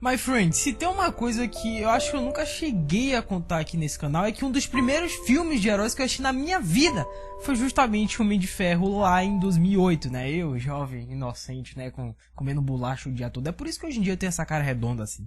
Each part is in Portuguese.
My friend, se tem uma coisa que eu acho que eu nunca cheguei a contar aqui nesse canal, é que um dos primeiros filmes de heróis que eu assisti na minha vida foi justamente o Homem de Ferro lá em 2008, né? Eu, jovem, inocente, né? Comendo bolacha o dia todo. É por isso que hoje em dia eu tenho essa cara redonda assim.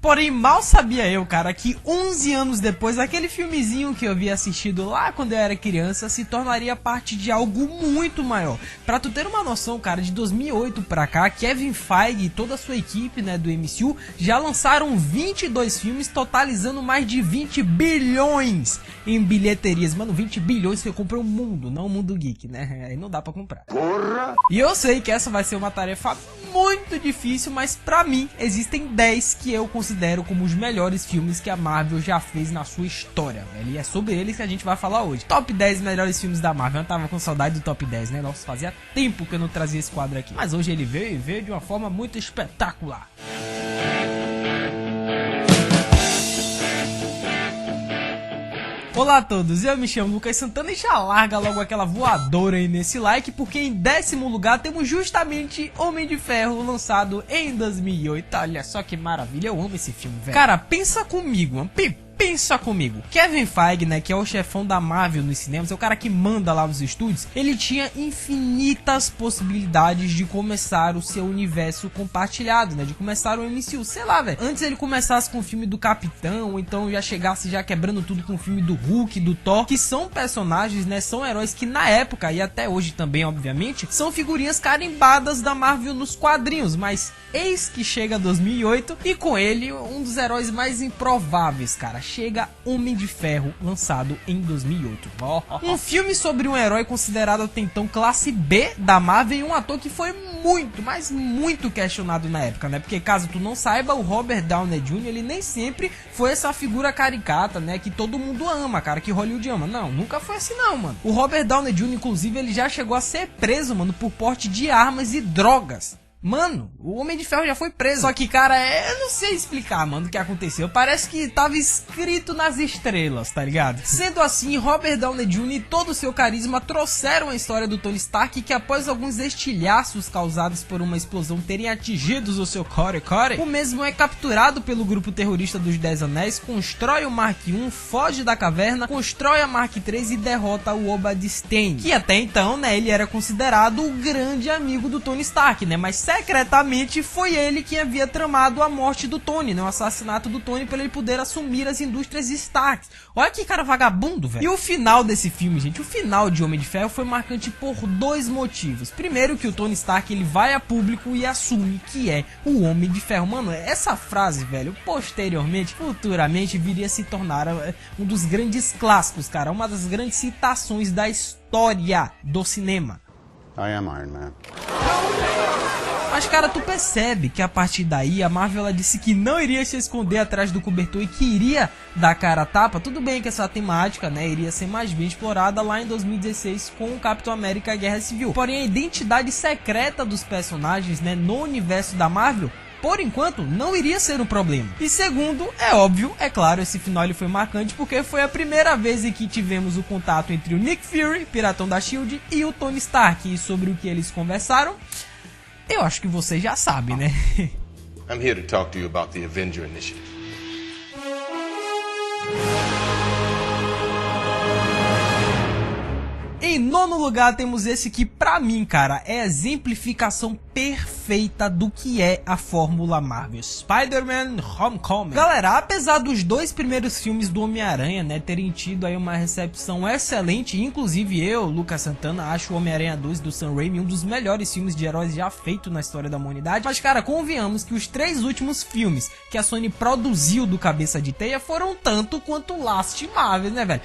Porém, mal sabia eu, cara, que 11 anos depois, aquele filmezinho que eu havia assistido lá quando eu era criança se tornaria parte de algo muito maior. Pra tu ter uma noção, cara, de 2008 pra cá, Kevin Feige e toda a sua equipe, né, do MCU, já lançaram 22 filmes, totalizando mais de 20 bilhões em bilheterias. Mano, 20 bilhões você compra o mundo, não o mundo geek, né? Aí não dá pra comprar. Porra! E eu sei que essa vai ser uma tarefa muito difícil, mas pra mim, existem 10 que eu considero como os melhores filmes que a Marvel já fez na sua história, velho. E é sobre eles que a gente vai falar hoje. Top 10 melhores filmes da Marvel. Eu tava com saudade do Top 10, né? Nossa, fazia tempo que eu não trazia esse quadro aqui. Mas hoje ele veio e veio de uma forma muito espetacular. Olá a todos, eu me chamo Lucas Santana e já larga logo aquela voadora aí nesse like, porque em 10º lugar temos justamente Homem de Ferro, lançado em 2008. Olha só que maravilha, eu amo esse filme, velho. Cara, pensa comigo, mano. Pensa comigo, Kevin Feige, né, que é o chefão da Marvel nos cinemas, é o cara que manda lá nos estúdios, ele tinha infinitas possibilidades de começar o seu universo compartilhado, né, de começar o MCU, sei lá, velho. Antes ele começasse com o filme do Capitão, ou então já chegasse já quebrando tudo com o filme do Hulk, do Thor, que são personagens, né, são heróis que na época, e até hoje também, obviamente, são figurinhas carimbadas da Marvel nos quadrinhos, mas eis que chega 2008 e com ele um dos heróis mais improváveis, cara. Chega Homem de Ferro, lançado em 2008. Um filme sobre um herói considerado até então classe B da Marvel e um ator que foi muito, mas muito questionado na época, né? Porque caso tu não saiba, o Robert Downey Jr. ele nem sempre foi essa figura caricata, né? Que todo mundo ama, cara, que Hollywood ama. Não, nunca foi assim não, mano. O Robert Downey Jr., inclusive, ele já chegou a ser preso, mano, por porte de armas e drogas. Mano, o Homem de Ferro já foi preso. Só que, cara, eu não sei explicar, mano, o que aconteceu. Parece que tava escrito nas estrelas, tá ligado? Sendo assim, Robert Downey Jr. e todo o seu carisma trouxeram a história do Tony Stark, que após alguns estilhaços causados por uma explosão terem atingido o seu core, o mesmo é capturado pelo grupo terrorista dos 10 Anéis, constrói o Mark I, foge da caverna, constrói a Mark III e derrota o Obadiah Stane, que até então, né, ele era considerado o grande amigo do Tony Stark, né, mas secretamente foi ele que havia tramado a morte do Tony, né? O assassinato do Tony para ele poder assumir as indústrias Stark. Olha que cara vagabundo, velho. E o final desse filme, gente, o final de Homem de Ferro foi marcante por dois motivos. Primeiro, que o Tony Stark ele vai a público e assume que é o Homem de Ferro. Mano, essa frase, velho, posteriormente, futuramente viria a se tornar um dos grandes clássicos, cara, uma das grandes citações da história do cinema. I am Iron Man. Mas, cara, tu percebe que a partir daí a Marvel ela disse que não iria se esconder atrás do cobertor e que iria dar cara a tapa. Tudo bem que essa temática, né, iria ser mais bem explorada lá em 2016 com o Capitão América Guerra Civil. Porém, a identidade secreta dos personagens, né, no universo da Marvel, por enquanto, não iria ser um problema. E segundo, é óbvio, é claro, esse final ele foi marcante porque foi a primeira vez em que tivemos o contato entre o Nick Fury, piratão da SHIELD, e o Tony Stark. E sobre o que eles conversaram, eu acho que vocês já sabem, né? I'm here to talk to you about the Avenger Initiative. Em nono lugar temos esse que pra mim, cara, é a exemplificação perfeita do que é a Fórmula Marvel, Spider-Man Homecoming. Galera, apesar dos dois primeiros filmes do Homem-Aranha, né, terem tido aí uma recepção excelente, inclusive eu, Lucas Santana, acho o Homem-Aranha 2 do Sam Raimi um dos melhores filmes de heróis já feito na história da humanidade, mas cara, convenhamos que os três últimos filmes que a Sony produziu do Cabeça de Teia foram tanto quanto Last Marvel, né, velho?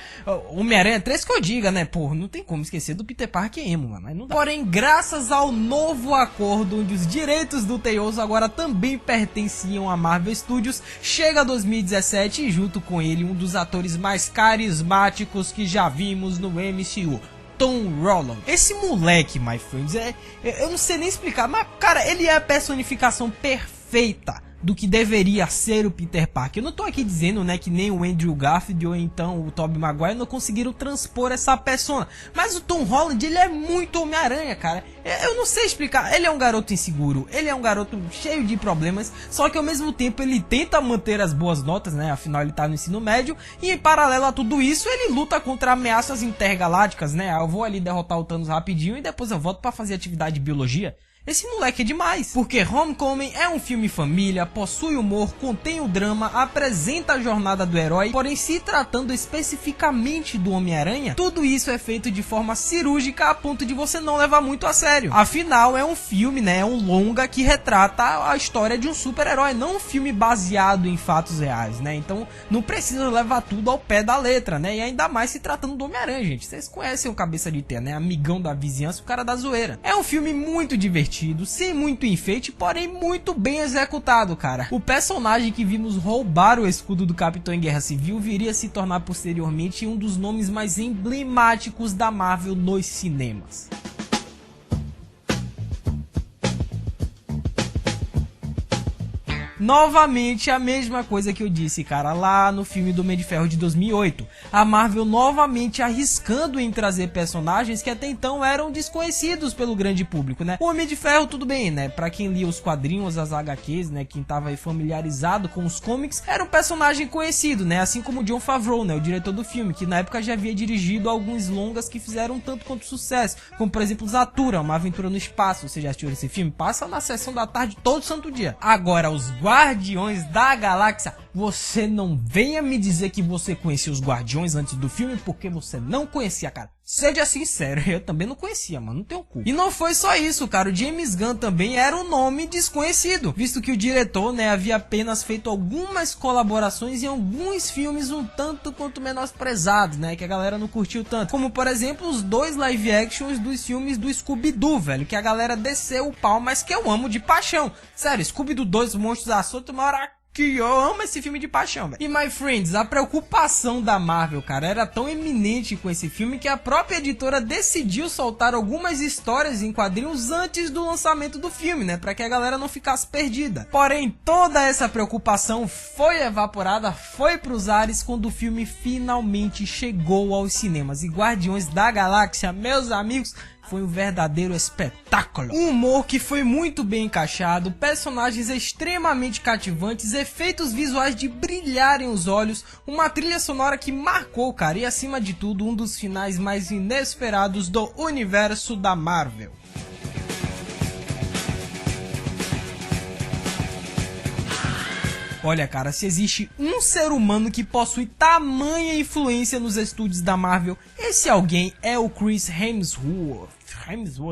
Homem-Aranha 3 que eu diga, né, porra, não tem como esquecer do Peter Parker emo, mano. Não dá. Porém, graças ao novo acordo onde os direitos do Tails agora também pertenciam a Marvel Studios, chega 2017 e junto com ele um dos atores mais carismáticos que já vimos no MCU, Tom Holland. Esse moleque, my friends, eu não sei nem explicar, mas cara, ele é a personificação perfeita do que deveria ser o Peter Parker. Eu não tô aqui dizendo, né, que nem o Andrew Garfield ou então o Tobey Maguire não conseguiram transpor essa persona, mas o Tom Holland, ele é muito Homem-Aranha, cara. Eu não sei explicar, ele é um garoto inseguro, ele é um garoto cheio de problemas, só que ao mesmo tempo ele tenta manter as boas notas, né, afinal ele tá no ensino médio, e em paralelo a tudo isso, ele luta contra ameaças intergalácticas, né, eu vou ali derrotar o Thanos rapidinho e depois eu volto pra fazer atividade de biologia. Esse moleque é demais, porque Homecoming é um filme família, possui humor, contém o drama, apresenta a jornada do herói, porém se tratando especificamente do Homem-Aranha, tudo isso é feito de forma cirúrgica a ponto de você não levar muito a sério. Afinal, é um filme, né, é um longa que retrata a história de um super-herói, não um filme baseado em fatos reais, né, então não precisa levar tudo ao pé da letra, né, e ainda mais se tratando do Homem-Aranha, gente. Vocês conhecem o Cabeça de Teia, né, amigão da vizinhança, o cara da zoeira. É um filme muito divertido, sem muito enfeite, porém muito bem executado, cara. O personagem que vimos roubar o escudo do Capitão em Guerra Civil viria a se tornar posteriormente um dos nomes mais emblemáticos da Marvel nos cinemas. Novamente a mesma coisa que eu disse, cara, lá no filme do Homem de Ferro de 2008. A Marvel novamente arriscando em trazer personagens que até então eram desconhecidos pelo grande público, né? O Homem de Ferro, tudo bem, né? Pra quem lia os quadrinhos, as HQs, né? Quem tava aí familiarizado com os comics, era um personagem conhecido, né? Assim como o Jon Favreau, né? O diretor do filme, que na época já havia dirigido alguns longas que fizeram tanto quanto sucesso. Como, por exemplo, Zathura, Uma Aventura no Espaço. Você já assistiu esse filme? Passa na sessão da tarde todo santo dia. Agora, os Guardiões da Galáxia, você não venha me dizer que você conhecia os Guardiões antes do filme, porque você não conhecia, cara. Seja sincero, eu também não conhecia, mano, não tenho culpa. E não foi só isso, cara, o James Gunn também era um nome desconhecido, visto que o diretor, né, havia apenas feito algumas colaborações em alguns filmes um tanto quanto menosprezados, né, que a galera não curtiu tanto. Como, por exemplo, os 2 live actions dos filmes do Scooby-Doo, velho, que a galera desceu o pau, mas que eu amo de paixão. Sério, Scooby-Doo 2, Monstros à Solta, uma hora que eu amo esse filme de paixão, velho. E, my friends, a preocupação da Marvel, cara, era tão eminente com esse filme que a própria editora decidiu soltar algumas histórias em quadrinhos antes do lançamento do filme, né, pra que a galera não ficasse perdida. Porém, toda essa preocupação foi evaporada, foi pros ares quando o filme finalmente chegou aos cinemas. E Guardiões da Galáxia, meus amigos, foi um verdadeiro espetáculo. Um humor que foi muito bem encaixado, personagens extremamente cativantes, efeitos visuais de brilharem os olhos, uma trilha sonora que marcou, cara, e acima de tudo, um dos finais mais inesperados do universo da Marvel. Olha, cara, se existe um ser humano que possui tamanha influência nos estúdios da Marvel, esse alguém é o Chris Hemsworth.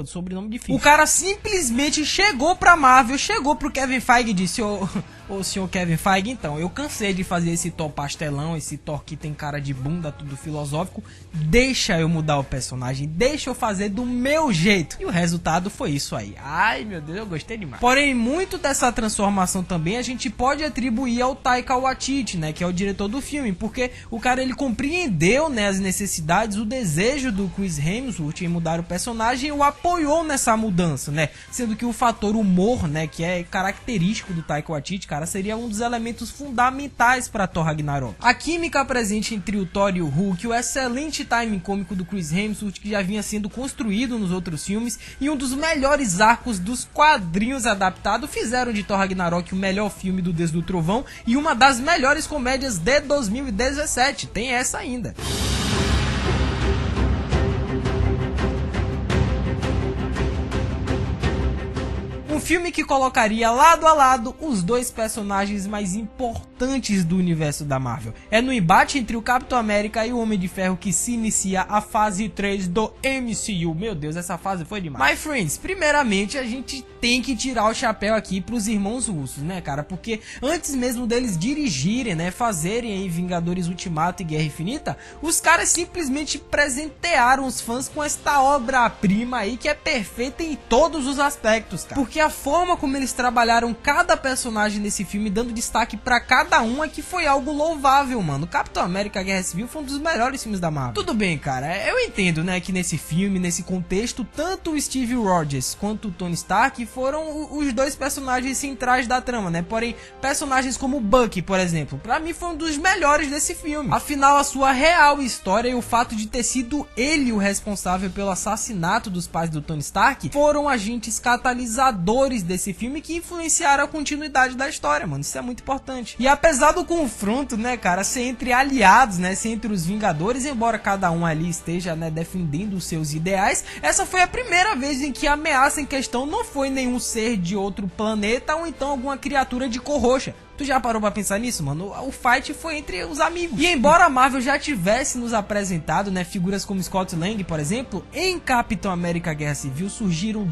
Sobrenome difícil. O cara simplesmente chegou pra Marvel, chegou pro Kevin Feige e disse: ô senhor Kevin Feige, então, eu cansei de fazer esse Thor pastelão, esse Thor que tem cara de bunda, tudo filosófico, deixa eu mudar o personagem, deixa eu fazer do meu jeito. E o resultado foi isso aí. Ai, meu Deus, eu gostei demais. Porém, muito dessa transformação também a gente pode atribuir ao Taika Waititi, né, que é o diretor do filme, porque o cara, ele compreendeu, né, as necessidades, o desejo do Chris Hemsworth em mudar o personagem e o apoiou nessa mudança, né, sendo que o fator humor, né, que é característico do Taika Waititi, cara, seria um dos elementos fundamentais para Thor Ragnarok. A química presente entre o Thor e o Hulk, o excelente timing cômico do Chris Hemsworth, que já vinha sendo construído nos outros filmes, e um dos melhores arcos dos quadrinhos adaptados, fizeram de Thor Ragnarok o melhor filme do Deus do Trovão e uma das melhores comédias de 2017. Tem essa ainda. Um filme que colocaria lado a lado os dois personagens mais importantes do universo da Marvel. É no embate entre o Capitão América e o Homem de Ferro que se inicia a fase 3 do MCU. Meu Deus, essa fase foi demais. My friends, primeiramente a gente tem que tirar o chapéu aqui pros irmãos russos, né, cara? Porque antes mesmo deles dirigirem, né, fazerem aí Vingadores Ultimato e Guerra Infinita, os caras simplesmente presentearam os fãs com esta obra-prima aí que é perfeita em todos os aspectos, cara. Porque a forma como eles trabalharam cada personagem nesse filme, dando destaque pra cada um, é que foi algo louvável, mano. Capitão América Guerra Civil foi um dos melhores filmes da Marvel. Tudo bem, cara, eu entendo, né, que nesse filme, nesse contexto, tanto o Steve Rogers quanto o Tony Stark foram os dois personagens centrais da trama, né? Porém, personagens como o Bucky, por exemplo, pra mim foi um dos melhores desse filme. Afinal, a sua real história e o fato de ter sido ele o responsável pelo assassinato dos pais do Tony Stark foram agentes catalisadores desse filme que influenciaram a continuidade da história, mano. Isso é muito importante. E apesar do confronto, né, cara, ser entre aliados, né, ser entre os Vingadores, embora cada um ali esteja, né, defendendo os seus ideais, essa foi a primeira vez em que a ameaça em questão não foi nenhum ser de outro planeta ou então alguma criatura de cor roxa. Tu já parou pra pensar nisso, mano? O fight foi entre os amigos. E embora a Marvel já tivesse nos apresentado, né, figuras como Scott Lang, por exemplo, em Capitão América Guerra Civil surgiram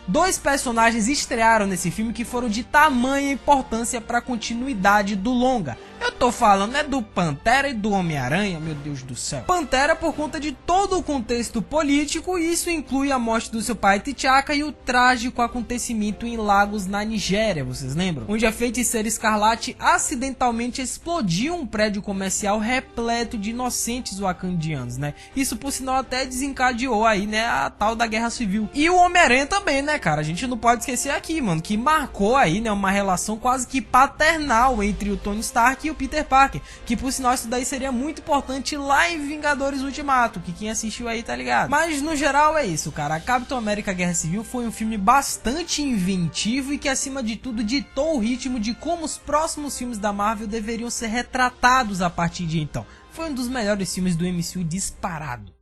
dois personagens estrearam nesse filme que foram de tamanha importância pra continuidade do longa. Eu tô falando do Pantera e do Homem-Aranha, meu Deus do céu. Pantera por conta de todo o contexto político, e isso inclui a morte do seu pai T'Chaka e o trágico acontecimento em Lagos, na Nigéria, vocês lembram? Onde a feiticeira Escarlate acidentalmente explodiu um prédio comercial repleto de inocentes wakandianos, né? Isso por sinal até desencadeou aí, né, a tal da Guerra Civil. E o Homem-Aranha também, né, cara? A gente não pode esquecer aqui, mano, que marcou aí, né, uma relação quase que paternal entre o Tony Stark e o Peter Parker, que por sinal isso daí seria muito importante lá em Vingadores Ultimato, que quem assistiu aí tá ligado. Mas no geral é isso, cara. A Capitão América Guerra Civil foi um filme bastante inventivo e que acima de tudo ditou o ritmo de como os próximos filmes da Marvel deveriam ser retratados a partir de então. Foi um dos melhores filmes do MCU disparado.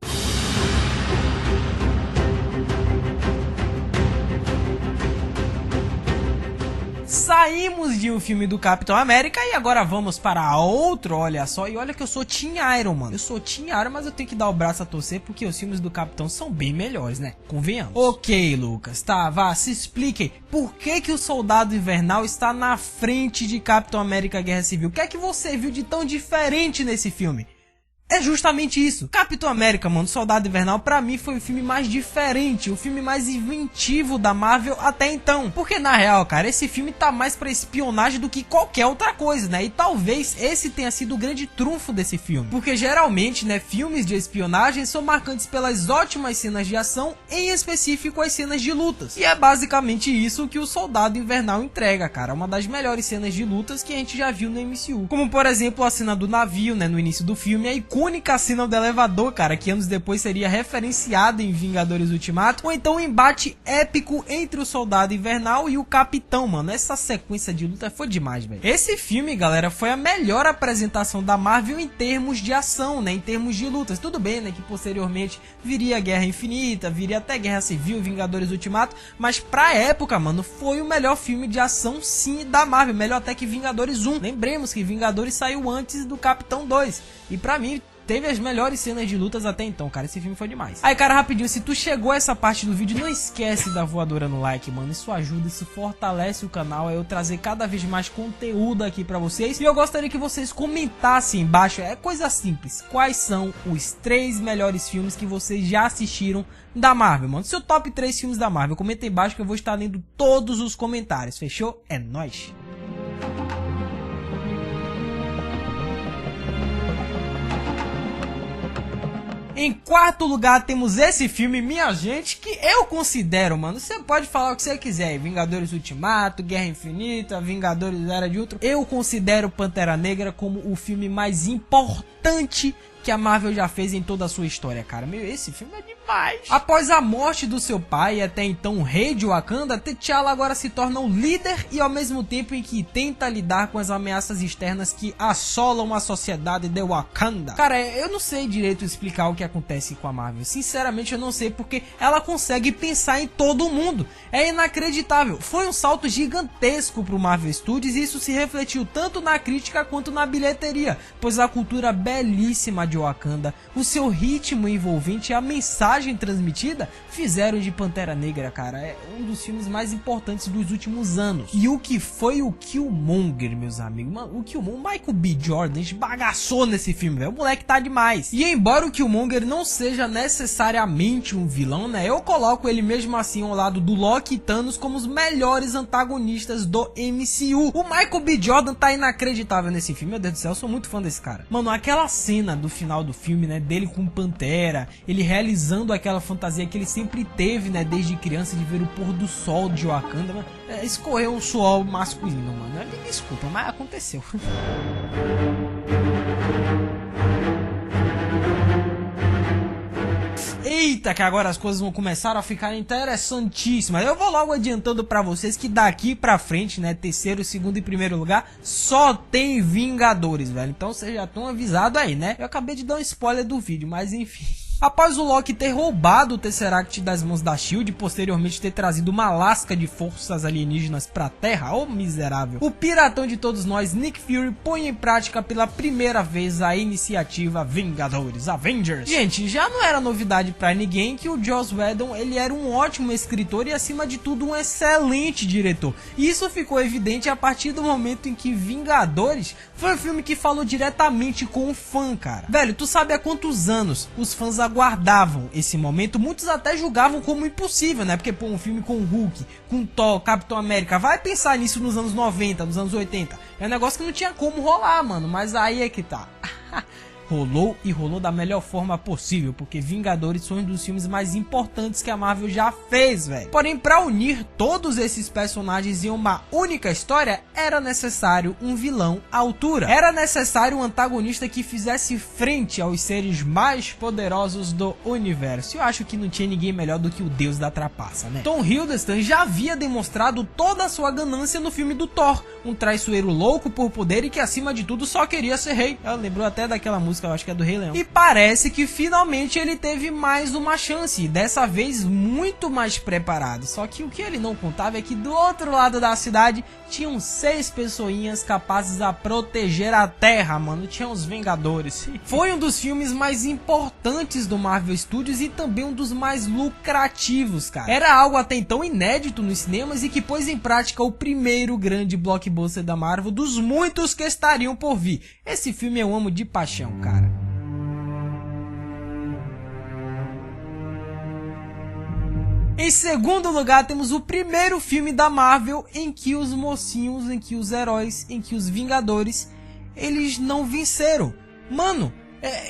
Saímos de um filme do Capitão América e agora vamos para outro, olha só. E olha que eu sou Team Iron, mano. Eu sou Team Iron, mas eu tenho que dar o braço a torcer porque os filmes do Capitão são bem melhores, né? Convenhamos. Ok, Lucas, tá, vá, se expliquem. Por que o Soldado Invernal está na frente de Capitão América Guerra Civil? O que é que você viu de tão diferente nesse filme? É justamente isso. Capitão América, mano, Soldado Invernal, pra mim foi o filme mais diferente, o filme mais inventivo da Marvel até então. Porque na real, cara, esse filme tá mais pra espionagem do que qualquer outra coisa, né? E talvez esse tenha sido o grande trunfo desse filme. Porque geralmente, né, filmes de espionagem são marcantes pelas ótimas cenas de ação, em específico as cenas de lutas. E é basicamente isso que o Soldado Invernal entrega, cara. Uma das melhores cenas de lutas que a gente já viu no MCU. Como, por exemplo, a cena do navio, né, no início do filme, a icônica cena do elevador, cara, que anos depois seria referenciada em Vingadores Ultimato, ou então o embate épico entre o Soldado Invernal e o Capitão, mano. Essa sequência de luta foi demais, velho. Esse filme, galera, foi a melhor apresentação da Marvel em termos de ação, né, em termos de lutas. Tudo bem, né, que posteriormente viria Guerra Infinita, viria até Guerra Civil, Vingadores Ultimato, mas pra época, mano, foi o melhor filme de ação, sim, da Marvel, melhor até que Vingadores 1. Lembremos que Vingadores saiu antes do Capitão 2, e pra mim teve as melhores cenas de lutas até então, cara. Esse filme foi demais. Aí, cara, rapidinho, se tu chegou a essa parte do vídeo, não esquece da voadora no like, mano. Isso ajuda, isso fortalece o canal, é eu trazer cada vez mais conteúdo aqui pra vocês. E eu gostaria que vocês comentassem embaixo, é coisa simples, quais são os 3 melhores filmes que vocês já assistiram da Marvel, mano. Seu top 3 filmes da Marvel, comenta aí embaixo que eu vou estar lendo todos os comentários, fechou? É nóis! Em quarto lugar temos esse filme, minha gente, que eu considero, mano, você pode falar o que você quiser, Vingadores Ultimato, Guerra Infinita, Vingadores Era de Ultron, eu considero Pantera Negra como o filme mais importante que a Marvel já fez em toda a sua história, cara. Meu, esse filme é demais. Após a morte do seu pai e até então o rei de Wakanda, T'Challa agora se torna o líder e ao mesmo tempo em que tenta lidar com as ameaças externas que assolam a sociedade de Wakanda. Cara, eu não sei direito explicar o que acontece com a Marvel. Sinceramente, eu não sei, porque ela consegue pensar em todo mundo. É inacreditável. Foi um salto gigantesco pro Marvel Studios e isso se refletiu tanto na crítica quanto na bilheteria, pois a cultura belíssima de Wakanda, o seu ritmo envolvente e a mensagem mensagem transmitida fizeram de Pantera Negra, cara, é um dos filmes mais importantes dos últimos anos. E o que foi o Killmonger, meus amigos? Mano, o Killmonger, o Michael B. Jordan esbagaçou nesse filme, velho. O moleque tá demais. E embora o Killmonger não seja necessariamente um vilão, né, eu coloco ele mesmo assim ao lado do Loki e Thanos como os melhores antagonistas do MCU. O Michael B. Jordan tá inacreditável nesse filme, meu Deus do céu, eu sou muito fã desse cara. Mano, aquela cena do final do filme, né, dele com Pantera, ele realizando aquela fantasia que ele sempre teve, né, desde criança, de ver o pôr do sol de Wakanda, mano, escorreu um suor masculino, mano. Me desculpa, mas aconteceu. Eita, que agora as coisas vão começar a ficar interessantíssimas. Eu vou logo adiantando pra vocês que daqui pra frente, né, terceiro, segundo e primeiro lugar, só tem Vingadores, velho. Então vocês já estão avisados aí, né? Eu acabei de dar um spoiler do vídeo, mas enfim. Após o Loki ter roubado o Tesseract das mãos da SHIELD e posteriormente ter trazido uma lasca de forças alienígenas pra Terra, ô miserável, o piratão de todos nós, Nick Fury, põe em prática pela primeira vez a iniciativa Vingadores, Avengers. Gente, já não era novidade pra ninguém que o Joss Whedon, ele era um ótimo escritor e acima de tudo um excelente diretor. E isso ficou evidente a partir do momento em que Vingadores foi um filme que falou diretamente com o fã, cara. Velho, tu sabe há quantos anos os fãs aguardavam esse momento? Muitos até julgavam como impossível, né? Porque, pô, um filme com Hulk, com Thor, Capitão América, vai pensar nisso nos anos 90, nos anos 80. É um negócio que não tinha como rolar, mano. Mas aí é que tá. Rolou e rolou da melhor forma possível, porque Vingadores foi um dos filmes mais importantes que a Marvel já fez, velho. Porém, para unir todos esses personagens em uma única história, era necessário um vilão à altura. Era necessário um antagonista que fizesse frente aos seres mais poderosos do universo. Eu acho que não tinha ninguém melhor do que o Deus da trapaça, né? Tom Hiddleston já havia demonstrado toda a sua ganância no filme do Thor, um traiçoeiro louco por poder e que acima de tudo só queria ser rei. Ela lembrou até daquela música, eu acho que é do Rei Leão. E parece que finalmente ele teve mais uma chance, dessa vez muito mais preparado. Só que o que ele não contava é que do outro lado da cidade tinham 6 pessoinhas capazes a proteger a Terra, mano. Tinha os Vingadores. Foi um dos filmes mais importantes do Marvel Studios e também um dos mais lucrativos, cara. Era algo até então inédito nos cinemas e que pôs em prática o primeiro grande blockbuster da Marvel dos muitos que estariam por vir. Esse filme eu amo de paixão, cara. Em segundo lugar, temos o primeiro filme da Marvel em que os mocinhos, em que os heróis, em que os Vingadores, eles não venceram. Mano,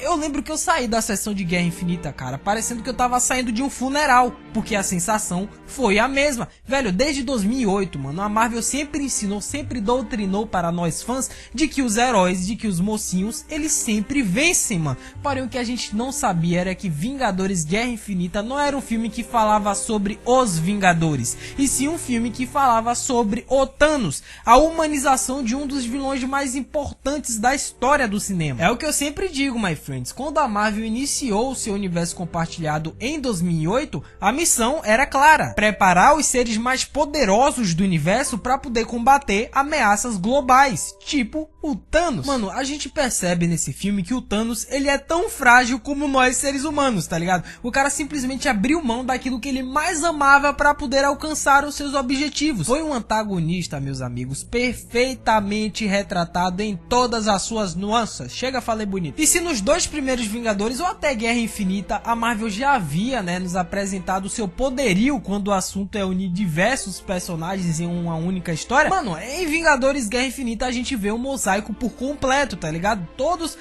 eu lembro que eu saí da sessão de Guerra Infinita, cara, parecendo que eu tava saindo de um funeral, porque a sensação foi a mesma. Velho, desde 2008, mano, a Marvel sempre ensinou, sempre doutrinou para nós fãs de que os heróis, de que os mocinhos, eles sempre vencem, mano. Porém, o que a gente não sabia era que Vingadores Guerra Infinita não era um filme que falava sobre os Vingadores, e sim um filme que falava sobre o Thanos, a humanização de um dos vilões mais importantes da história do cinema. É o que eu sempre digo, my friends, quando a Marvel iniciou o seu universo compartilhado em 2008, a missão era clara: preparar os seres mais poderosos do universo para poder combater ameaças globais, tipo o Thanos. Mano, a gente percebe nesse filme que o Thanos, ele é tão frágil como nós seres humanos, tá ligado? O cara simplesmente abriu mão daquilo que ele mais amava para poder alcançar os seus objetivos. Foi um antagonista, meus amigos, perfeitamente retratado em todas as suas nuances. Chega, falei bonito. E se nos dois primeiros Vingadores ou até Guerra Infinita a Marvel já havia, né, nos apresentado o seu poderio quando o assunto é unir diversos personagens em uma única história, mano, em Vingadores Guerra Infinita a gente vê o mosaico por completo, tá ligado? Todas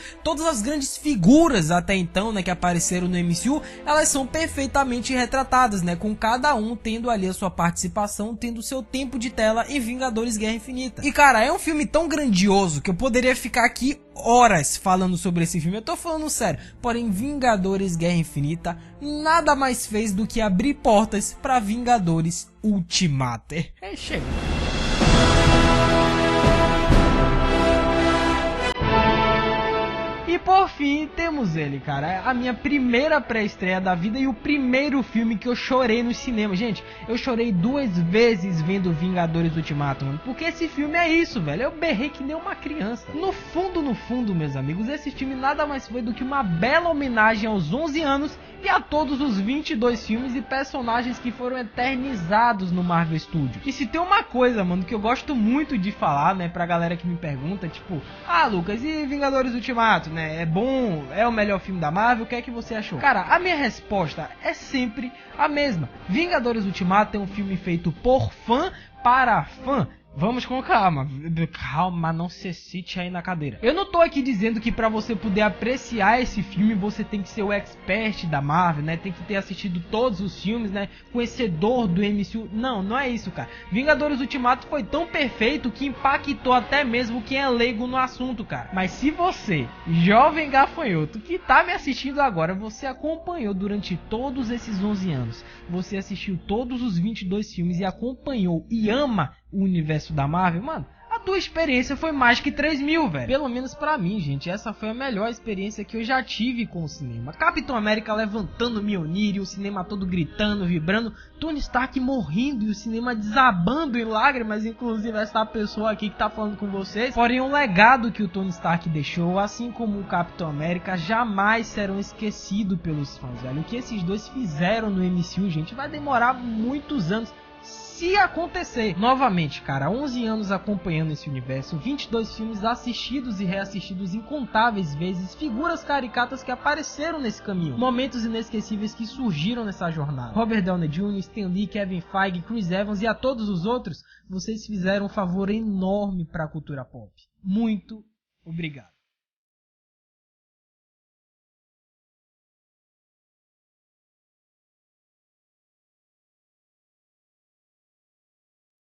as grandes figuras até então, né, que apareceram no MCU, elas são perfeitamente retratadas, né, com cada um tendo ali a sua participação, tendo o seu tempo de tela em Vingadores Guerra Infinita. E cara, é um filme tão grandioso que eu poderia ficar aqui horas falando sobre esse filme, eu tô falando sério. Porém, Vingadores Guerra Infinita nada mais fez do que abrir portas para Vingadores Ultimato. Chega. E por fim, temos temos ele, cara. A minha primeira pré-estreia da vida e o primeiro filme que eu chorei no cinema. Gente, eu chorei 2 vezes vendo Vingadores Ultimato, mano. Porque esse filme é isso, velho. Eu berrei que nem uma criança. No fundo, meus amigos, esse filme nada mais foi do que uma bela homenagem aos 11 anos e a todos os 22 filmes e personagens que foram eternizados no Marvel Studios. E se tem uma coisa, mano, que eu gosto muito de falar, né, pra galera que me pergunta, tipo, ah, Lucas, e Vingadores Ultimato, né, é bom, é o melhor filme da Marvel, o que é que você achou? Cara, a minha resposta é sempre a mesma. Vingadores Ultimato é um filme feito por fã para fã. Vamos com calma. Calma, não se excite aí na cadeira. Eu não tô aqui dizendo que pra você poder apreciar esse filme, você tem que ser o expert da Marvel, né? Tem que ter assistido todos os filmes, né? Conhecedor do MCU. Não, não é isso, cara. Vingadores Ultimato foi tão perfeito que impactou até mesmo quem é leigo no assunto, cara. Mas se você, jovem gafanhoto, que tá me assistindo agora, você acompanhou durante todos esses 11 anos. Você assistiu todos os 22 filmes e acompanhou e ama o universo da Marvel, mano, a tua experiência foi mais que 3.000, velho. Pelo menos pra mim, gente, essa foi a melhor experiência que eu já tive com o cinema. Capitão América levantando o Mjolnir, o cinema todo gritando, vibrando, Tony Stark morrendo e o cinema desabando em lágrimas, inclusive essa pessoa aqui que tá falando com vocês. Porém, o legado que o Tony Stark deixou, assim como o Capitão América, jamais serão esquecidos pelos fãs, velho. O que esses dois fizeram no MCU, gente, vai demorar muitos anos. Se acontecer, novamente, cara, 11 anos acompanhando esse universo, 22 filmes assistidos e reassistidos incontáveis vezes, figuras caricatas que apareceram nesse caminho, momentos inesquecíveis que surgiram nessa jornada. Robert Downey Jr., Stan Lee, Kevin Feige, Chris Evans e a todos os outros, vocês fizeram um favor enorme para a cultura pop. Muito obrigado.